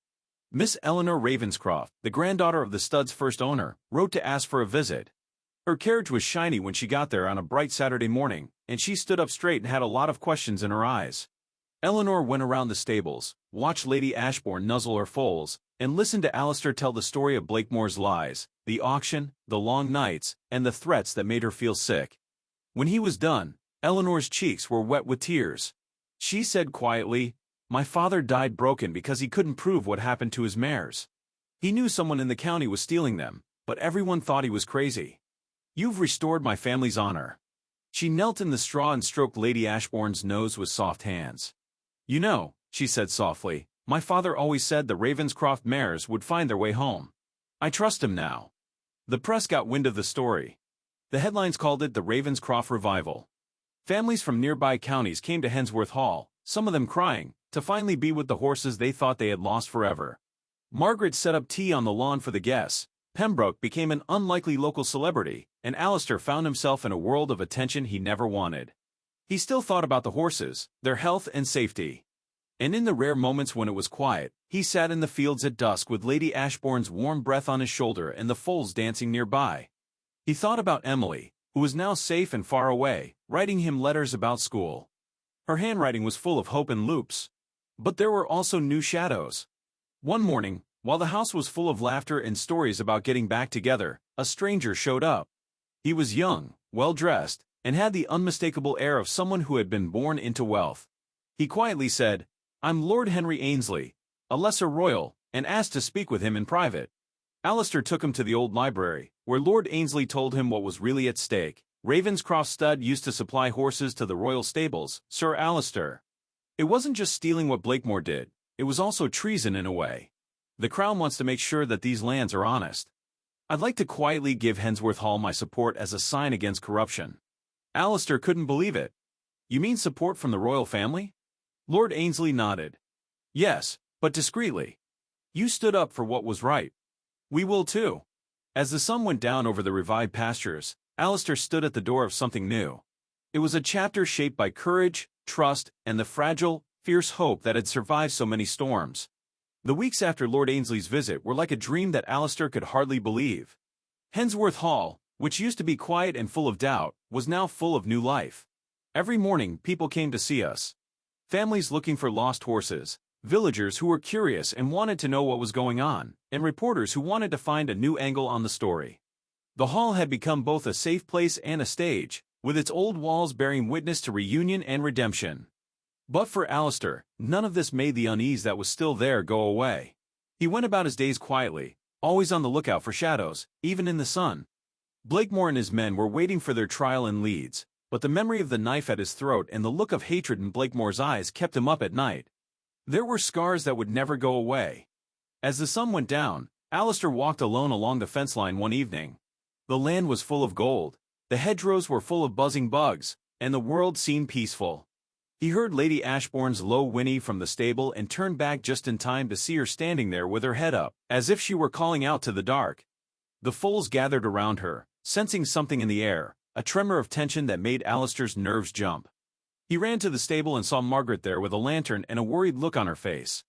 Miss Eleanor Ravenscroft, the granddaughter of the stud's first owner, wrote to ask for a visit. Her carriage was shiny when she got there on a bright Saturday morning, and she stood up straight and had a lot of questions in her eyes. Eleanor went around the stables, watched Lady Ashbourne nuzzle her foals, and listened to Alistair tell the story of Blakemore's lies, the auction, the long nights, and the threats that made her feel sick. When he was done, Eleanor's cheeks were wet with tears. She said quietly, "My father died broken because he couldn't prove what happened to his mares. He knew someone in the county was stealing them, but everyone thought he was crazy. You've restored my family's honor." She knelt in the straw and stroked Lady Ashbourne's nose with soft hands. "You know," she said softly, "my father always said the Ravenscroft mares would find their way home. I trust him now." The press got wind of the story. The headlines called it the Ravenscroft Revival. Families from nearby counties came to Hensworth Hall, some of them crying, to finally be with the horses they thought they had lost forever. Margaret set up tea on the lawn for the guests, Pembroke became an unlikely local celebrity, and Alistair found himself in a world of attention he never wanted. He still thought about the horses, their health and safety. And in the rare moments when it was quiet, he sat in the fields at dusk with Lady Ashbourne's warm breath on his shoulder and the foals dancing nearby. He thought about Emily, who was now safe and far away, writing him letters about school. Her handwriting was full of hope and loops. But there were also new shadows. One morning, while the house was full of laughter and stories about getting back together, a stranger showed up. He was young, well-dressed, and had the unmistakable air of someone who had been born into wealth. He quietly said, "I'm Lord Henry Ainsley, a lesser royal," and asked to speak with him in private. Alistair took him to the old library, where Lord Ainsley told him what was really at stake. Ravenscroft stud used to supply horses to the royal stables, Sir Alistair. It wasn't just stealing what Blakemore did, it was also treason in a way. The Crown wants to make sure that these lands are honest. I'd like to quietly give Hensworth Hall my support as a sign against corruption." Alistair couldn't believe it. "You mean support from the royal family?" Lord Ainsley nodded. "Yes, but discreetly. You stood up for what was right. We will too." As the sun went down over the revived pastures, Alistair stood at the door of something new. It was a chapter shaped by courage, trust, and the fragile, fierce hope that had survived so many storms. The weeks after Lord Ainsley's visit were like a dream that Alistair could hardly believe. Hensworth Hall, which used to be quiet and full of doubt, was now full of new life. Every morning people came to see us. Families looking for lost horses, villagers who were curious and wanted to know what was going on, and reporters who wanted to find a new angle on the story. The hall had become both a safe place and a stage, with its old walls bearing witness to reunion and redemption. But for Alistair, none of this made the unease that was still there go away. He went about his days quietly, always on the lookout for shadows, even in the sun. Blakemore and his men were waiting for their trial in Leeds, but the memory of the knife at his throat and the look of hatred in Blakemore's eyes kept him up at night. There were scars that would never go away. As the sun went down, Alistair walked alone along the fence line one evening. The land was full of gold, the hedgerows were full of buzzing bugs, and the world seemed peaceful. He heard Lady Ashbourne's low whinny from the stable and turned back just in time to see her standing there with her head up, as if she were calling out to the dark. The foals gathered around her, sensing something in the air, a tremor of tension that made Alistair's nerves jump. He ran to the stable and saw Margaret there with a lantern and a worried look on her face.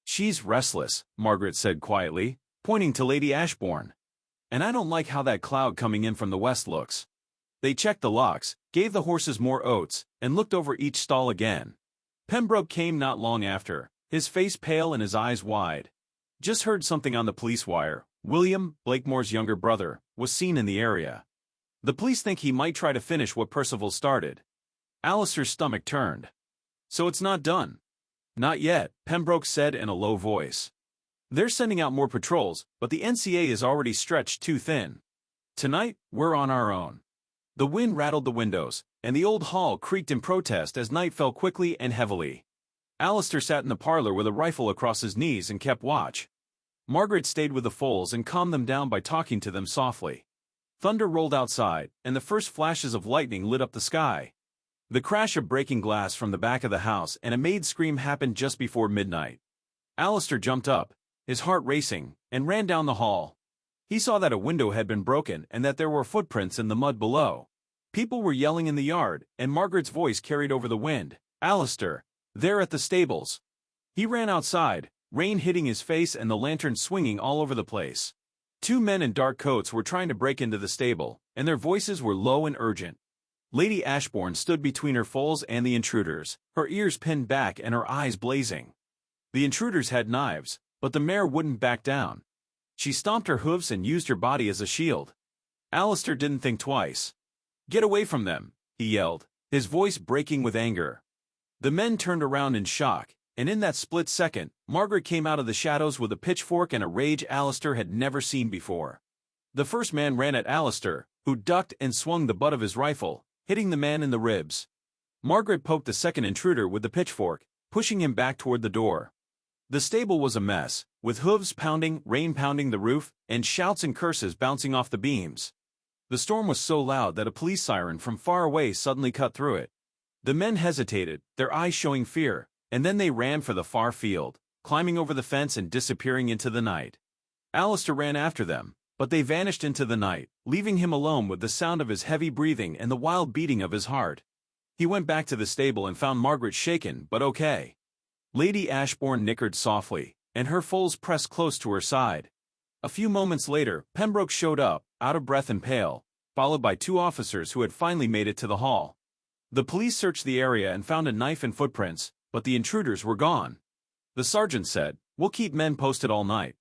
"She's restless," Margaret said quietly, pointing to Lady Ashbourne. "And I don't like how that cloud coming in from the west looks." They checked the locks, gave the horses more oats, and looked over each stall again. Pembroke came not long after, his face pale and his eyes wide. Just heard something on the police wire. William, Blakemore's younger brother, was seen in the area. The police think he might try to finish what Percival started. Alistair's stomach turned. So it's not done? Not yet, Pembroke said in a low voice. They're sending out more patrols, but the NCA is already stretched too thin. Tonight, we're on our own. The wind rattled the windows, and the old hall creaked in protest as night fell quickly and heavily. Alistair sat in the parlor with a rifle across his knees and kept watch. Margaret stayed with the foals and calmed them down by talking to them softly. Thunder rolled outside, and the first flashes of lightning lit up the sky. The crash of breaking glass from the back of the house and a maid's scream happened just before midnight. Alistair jumped up, his heart racing, and ran down the hall. He saw that a window had been broken and that there were footprints in the mud below. People were yelling in the yard, and Margaret's voice carried over the wind. Alistair, they're at the stables. He ran outside, rain hitting his face and the lantern swinging all over the place. Two men in dark coats were trying to break into the stable, and their voices were low and urgent. Lady Ashbourne stood between her foals and the intruders, her ears pinned back and her eyes blazing. The intruders had knives, but the mare wouldn't back down. She stomped her hooves and used her body as a shield. Alistair didn't think twice. "Get away from them," he yelled, his voice breaking with anger. The men turned around in shock, and in that split second, Margaret came out of the shadows with a pitchfork and a rage Alistair had never seen before. The first man ran at Alistair, who ducked and swung the butt of his rifle, hitting the man in the ribs. Margaret poked the second intruder with the pitchfork, pushing him back toward the door. The stable was a mess, with hooves pounding, rain pounding the roof, and shouts and curses bouncing off the beams. The storm was so loud that a police siren from far away suddenly cut through it. The men hesitated, their eyes showing fear, and then they ran for the far field, climbing over the fence and disappearing into the night. Alistair ran after them, but they vanished into the night, leaving him alone with the sound of his heavy breathing and the wild beating of his heart. He went back to the stable and found Margaret shaken but okay. Lady Ashbourne nickered softly, and her foals pressed close to her side. A few moments later, Pembroke showed up, out of breath and pale, followed by two officers who had finally made it to the hall. The police searched the area and found a knife and footprints, but the intruders were gone. The sergeant said, "We'll keep men posted all night."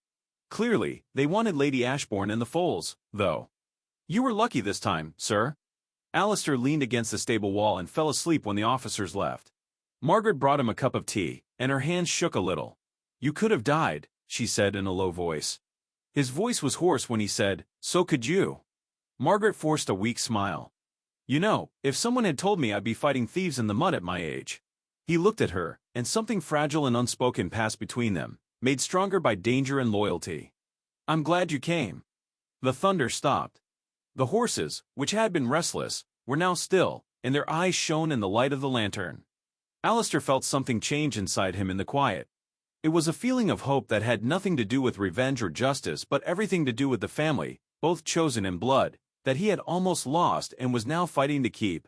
Clearly, they wanted Lady Ashbourne and the foals, though. "You were lucky this time, sir." Alistair leaned against the stable wall and fell asleep when the officers left. Margaret brought him a cup of tea, and her hands shook a little. "You could have died," she said in a low voice. His voice was hoarse when he said, "So could you." Margaret forced a weak smile. "You know, if someone had told me I'd be fighting thieves in the mud at my age." He looked at her, and something fragile and unspoken passed between them, made stronger by danger and loyalty. "I'm glad you came." The thunder stopped. The horses, which had been restless, were now still, and their eyes shone in the light of the lantern. Alistair felt something change inside him in the quiet. It was a feeling of hope that had nothing to do with revenge or justice but everything to do with the family, both chosen in blood, that he had almost lost and was now fighting to keep.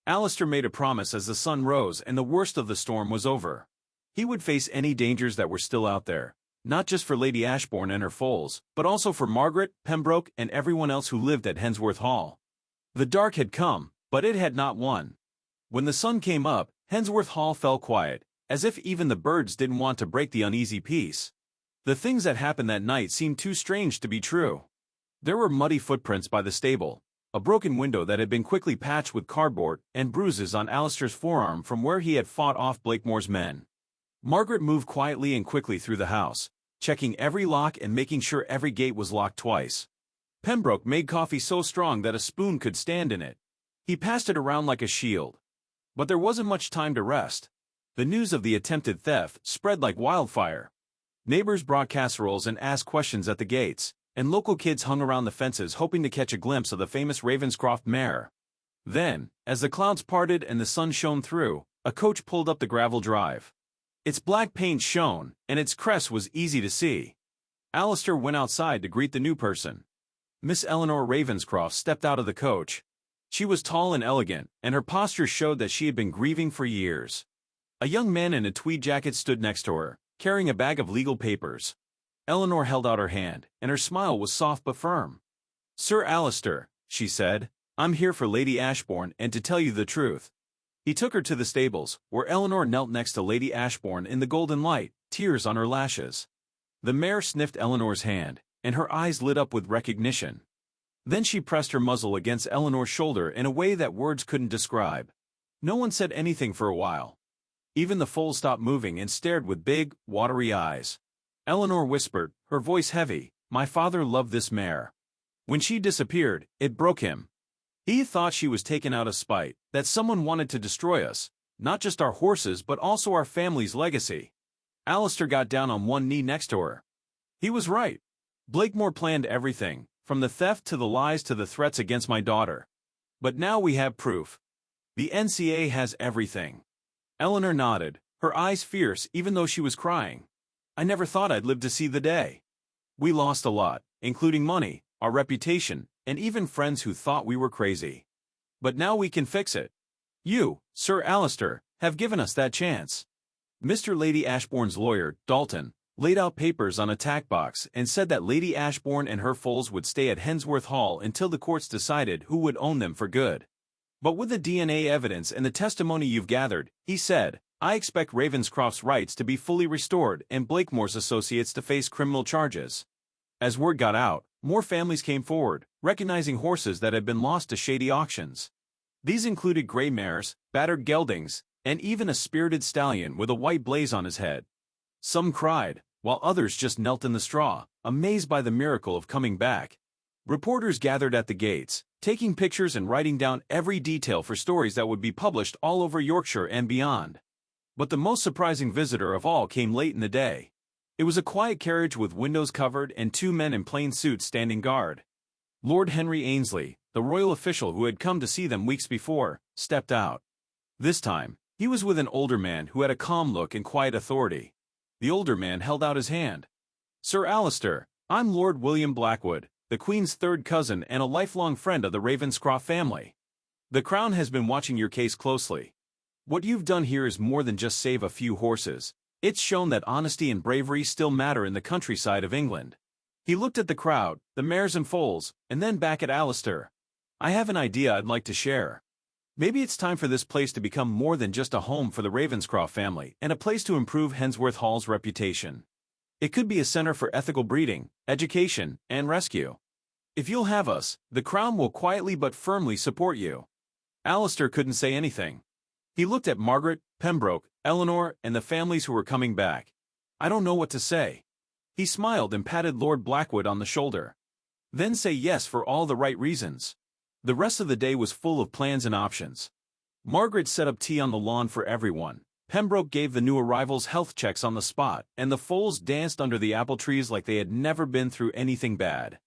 Alistair made a promise as the sun rose and the worst of the storm was over. He would face any dangers that were still out there, not just for Lady Ashbourne and her foals, but also for Margaret, Pembroke, and everyone else who lived at Hensworth Hall. The dark had come, but it had not won. When the sun came up, Hensworth Hall fell quiet, as if even the birds didn't want to break the uneasy peace. The things that happened that night seemed too strange to be true. There were muddy footprints by the stable, a broken window that had been quickly patched with cardboard, and bruises on Alistair's forearm from where he had fought off Blakemore's men. Margaret moved quietly and quickly through the house, checking every lock and making sure every gate was locked twice. Pembroke made coffee so strong that a spoon could stand in it. He passed it around like a shield. But there wasn't much time to rest. The news of the attempted theft spread like wildfire. Neighbors brought casseroles and asked questions at the gates, and local kids hung around the fences hoping to catch a glimpse of the famous Ravenscroft mare. Then, as the clouds parted and the sun shone through, a coach pulled up the gravel drive. Its black paint shone, and its crest was easy to see. Alistair went outside to greet the new person. Miss Eleanor Ravenscroft stepped out of the coach. She was tall and elegant, and her posture showed that she had been grieving for years. A young man in a tweed jacket stood next to her, carrying a bag of legal papers. Eleanor held out her hand, and her smile was soft but firm. "Sir Alistair," she said, "I'm here for Lady Ashbourne and to tell you the truth." He took her to the stables, where Eleanor knelt next to Lady Ashbourne in the golden light, tears on her lashes. The mare sniffed Eleanor's hand, and her eyes lit up with recognition. Then she pressed her muzzle against Eleanor's shoulder in a way that words couldn't describe. No one said anything for a while. Even the foals stopped moving and stared with big, watery eyes. Eleanor whispered, her voice heavy, "My father loved this mare." When she disappeared, it broke him. He thought she was taken out of spite, that someone wanted to destroy us, not just our horses but also our family's legacy. Alistair got down on one knee next to her. He was right. Blakemore planned everything, from the theft to the lies to the threats against my daughter. But now we have proof. The NCA has everything. Eleanor nodded, her eyes fierce even though she was crying. I never thought I'd live to see the day. We lost a lot, including money, our reputation, and even friends who thought we were crazy. But now we can fix it. You, Sir Alistair, have given us that chance. Mr. Lady Ashbourne's lawyer, Dalton, laid out papers on a tack box and said that Lady Ashbourne and her foals would stay at Hensworth Hall until the courts decided who would own them for good. But with the DNA evidence and the testimony you've gathered, he said, I expect Ravenscroft's rights to be fully restored and Blakemore's associates to face criminal charges. As word got out, more families came forward, recognizing horses that had been lost to shady auctions. These included gray mares, battered geldings, and even a spirited stallion with a white blaze on his head. Some cried, while others just knelt in the straw, amazed by the miracle of coming back. Reporters gathered at the gates, taking pictures and writing down every detail for stories that would be published all over Yorkshire and beyond. But the most surprising visitor of all came late in the day. It was a quiet carriage with windows covered and two men in plain suits standing guard. Lord Henry Ainsley, the royal official who had come to see them weeks before, stepped out. This time, he was with an older man who had a calm look and quiet authority. The older man held out his hand. Sir Alistair, I'm Lord William Blackwood, the Queen's third cousin and a lifelong friend of the Ravenscroft family. The Crown has been watching your case closely. What you've done here is more than just save a few horses. It's shown that honesty and bravery still matter in the countryside of England. He looked at the crowd, the mares and foals, and then back at Alistair. I have an idea I'd like to share. Maybe it's time for this place to become more than just a home for the Ravenscroft family and a place to improve Hensworth Hall's reputation. It could be a center for ethical breeding, education, and rescue. If you'll have us, the Crown will quietly but firmly support you. Alistair couldn't say anything. He looked at Margaret, Pembroke, Eleanor, and the families who were coming back. I don't know what to say. He smiled and patted Lord Blackwood on the shoulder. Then say yes for all the right reasons. The rest of the day was full of plans and options. Margaret set up tea on the lawn for everyone. Pembroke gave the new arrivals health checks on the spot, and the foals danced under the apple trees like they had never been through anything bad.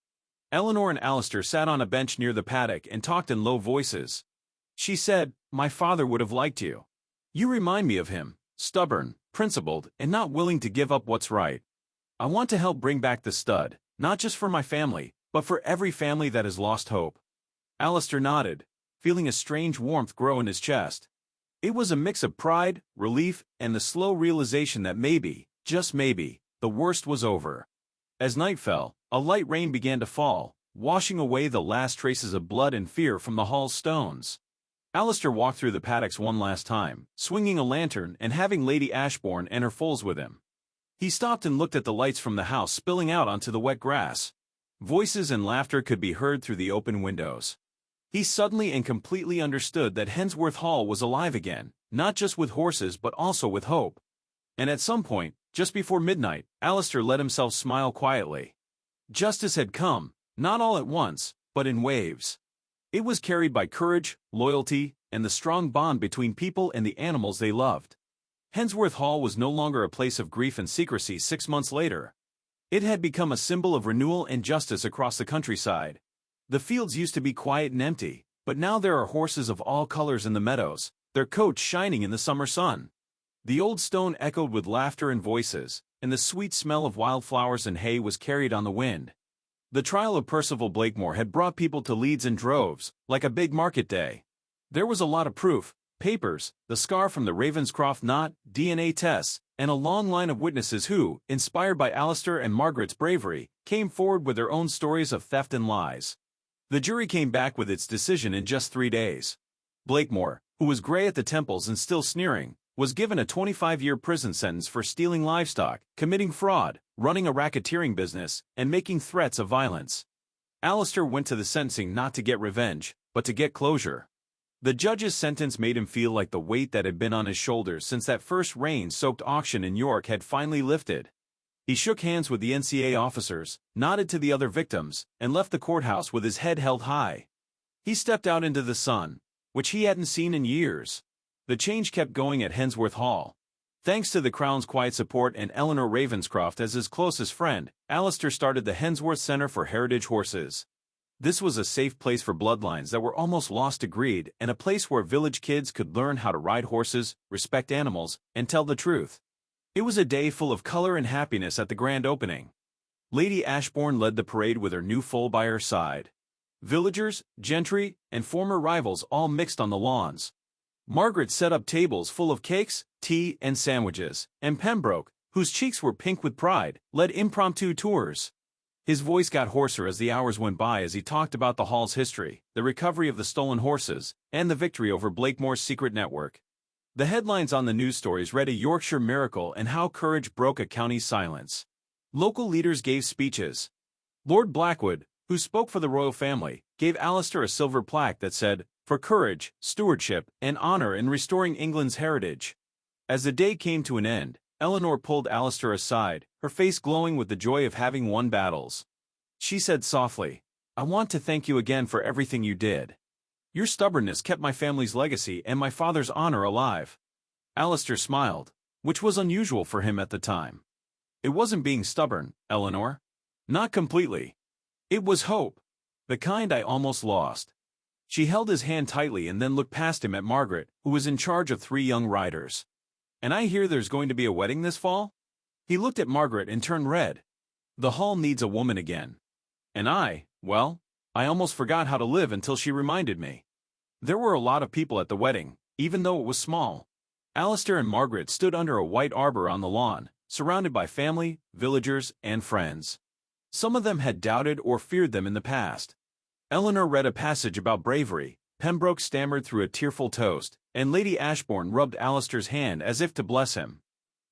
Eleanor and Alistair sat on a bench near the paddock and talked in low voices. She said, My father would have liked you. You remind me of him, stubborn, principled, and not willing to give up what's right. I want to help bring back the stud, not just for my family, but for every family that has lost hope. Alistair nodded, feeling a strange warmth grow in his chest. It was a mix of pride, relief, and the slow realization that maybe, just maybe, the worst was over. As night fell, a light rain began to fall, washing away the last traces of blood and fear from the hall's stones. Alistair walked through the paddocks one last time, swinging a lantern and having Lady Ashbourne and her foals with him. He stopped and looked at the lights from the house spilling out onto the wet grass. Voices and laughter could be heard through the open windows. He suddenly and completely understood that Hensworth Hall was alive again, not just with horses but also with hope. And at some point, just before midnight, Alistair let himself smile quietly. Justice had come, not all at once, but in waves. It was carried by courage, loyalty, and the strong bond between people and the animals they loved. Hensworth Hall was no longer a place of grief and secrecy 6 months later. It had become a symbol of renewal and justice across the countryside. The fields used to be quiet and empty, but now there are horses of all colors in the meadows, their coats shining in the summer sun. The old stone echoed with laughter and voices, and the sweet smell of wildflowers and hay was carried on the wind. The trial of Percival Blakemore had brought people to Leeds in droves, like a big market day. There was a lot of proof, papers, the scar from the Ravenscroft knot, DNA tests, and a long line of witnesses who, inspired by Alistair and Margaret's bravery, came forward with their own stories of theft and lies. The jury came back with its decision in just 3 days. Blakemore, who was gray at the temples and still sneering, was given a 25-year prison sentence for stealing livestock, committing fraud, running a racketeering business, and making threats of violence. Alistair went to the sentencing not to get revenge, but to get closure. The judge's sentence made him feel like the weight that had been on his shoulders since that first rain-soaked auction in York had finally lifted. He shook hands with the NCA officers, nodded to the other victims, and left the courthouse with his head held high. He stepped out into the sun, which he hadn't seen in years. The change kept going at Hensworth Hall. Thanks to the Crown's quiet support and Eleanor Ravenscroft as his closest friend, Alistair started the Hensworth Centre for Heritage Horses. This was a safe place for bloodlines that were almost lost to greed and a place where village kids could learn how to ride horses, respect animals, and tell the truth. It was a day full of color and happiness at the grand opening. Lady Ashbourne led the parade with her new foal by her side. Villagers, gentry, and former rivals all mixed on the lawns. Margaret set up tables full of cakes, tea, and sandwiches, and Pembroke, whose cheeks were pink with pride, led impromptu tours. His voice got hoarser as the hours went by as he talked about the hall's history, the recovery of the stolen horses, and the victory over Blakemore's secret network. The headlines on the news stories read a Yorkshire miracle and how courage broke a county's silence. Local leaders gave speeches. Lord Blakemore, who spoke for the royal family, gave Alistair a silver plaque that said, "For courage, stewardship, and honor in restoring England's heritage." As the day came to an end, Eleanor pulled Alistair aside, her face glowing with the joy of having won battles. She said softly, "I want to thank you again for everything you did. Your stubbornness kept my family's legacy and my father's honor alive." Alistair smiled, which was unusual for him at the time. "It wasn't being stubborn, Eleanor. Not completely. It was hope. The kind I almost lost." She held his hand tightly and then looked past him at Margaret, who was in charge of 3 young riders. "And I hear there's going to be a wedding this fall?" He looked at Margaret and turned red. "The hall needs a woman again. And well, I almost forgot how to live until she reminded me." There were a lot of people at the wedding, even though it was small. Alistair and Margaret stood under a white arbor on the lawn, surrounded by family, villagers, and friends. Some of them had doubted or feared them in the past. Eleanor read a passage about bravery, Pembroke stammered through a tearful toast, and Lady Ashbourne rubbed Alistair's hand as if to bless him.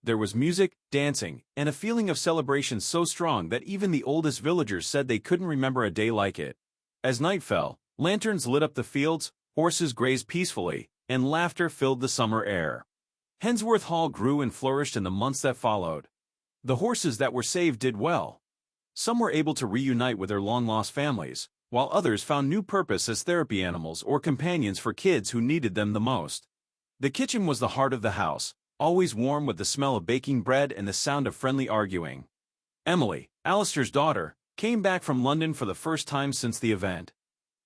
There was music, dancing, and a feeling of celebration so strong that even the oldest villagers said they couldn't remember a day like it. As night fell, lanterns lit up the fields, horses grazed peacefully, and laughter filled the summer air. Hensworth Hall grew and flourished in the months that followed. The horses that were saved did well. Some were able to reunite with their long-lost families, while others found new purpose as therapy animals or companions for kids who needed them the most. The kitchen was the heart of the house, always warm with the smell of baking bread and the sound of friendly arguing. Emily, Alistair's daughter, came back from London for the first time since the event.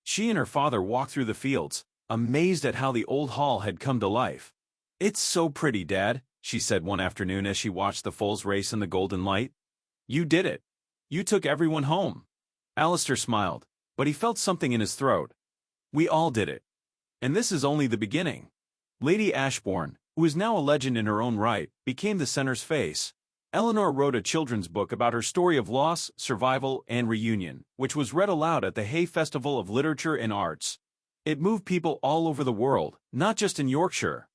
She and her father walked through the fields, amazed at how the old hall had come to life. "It's so pretty, Dad," she said one afternoon as she watched the foals race in the golden light. "You did it. You took everyone home." Alistair smiled, but he felt something in his throat. "We all did it. And this is only the beginning." Lady Ashbourne, who is now a legend in her own right, became the center's face. Eleanor wrote a children's book about her story of loss, survival, and reunion, which was read aloud at the Hay Festival of Literature and Arts. It moved people all over the world, not just in Yorkshire.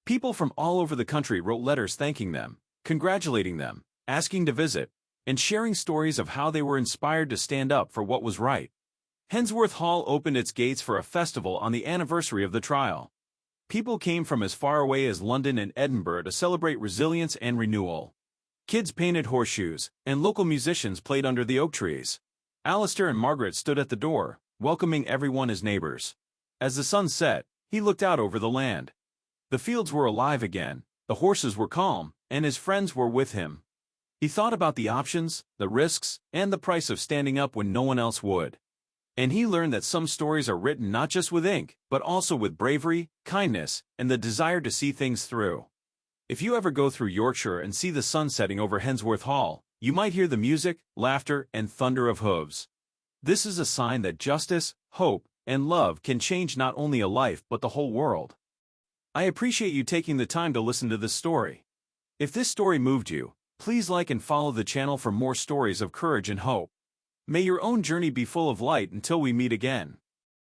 People from all over the country wrote letters thanking them, congratulating them, asking to visit, and sharing stories of how they were inspired to stand up for what was right. Hensworth Hall opened its gates for a festival on the anniversary of the trial. People came from as far away as London and Edinburgh to celebrate resilience and renewal. Kids painted horseshoes, and local musicians played under the oak trees. Alistair and Margaret stood at the door, welcoming everyone as neighbors. As the sun set, he looked out over the land. The fields were alive again, the horses were calm, and his friends were with him. He thought about the options, the risks, and the price of standing up when no one else would. And he learned that some stories are written not just with ink, but also with bravery, kindness, and the desire to see things through. If you ever go through Yorkshire and see the sun setting over Hensworth Hall, you might hear the music, laughter, and thunder of hooves. This is a sign that justice, hope, and love can change not only a life but the whole world. I appreciate you taking the time to listen to this story. If this story moved you, please like and follow the channel for more stories of courage and hope. May your own journey be full of light until we meet again.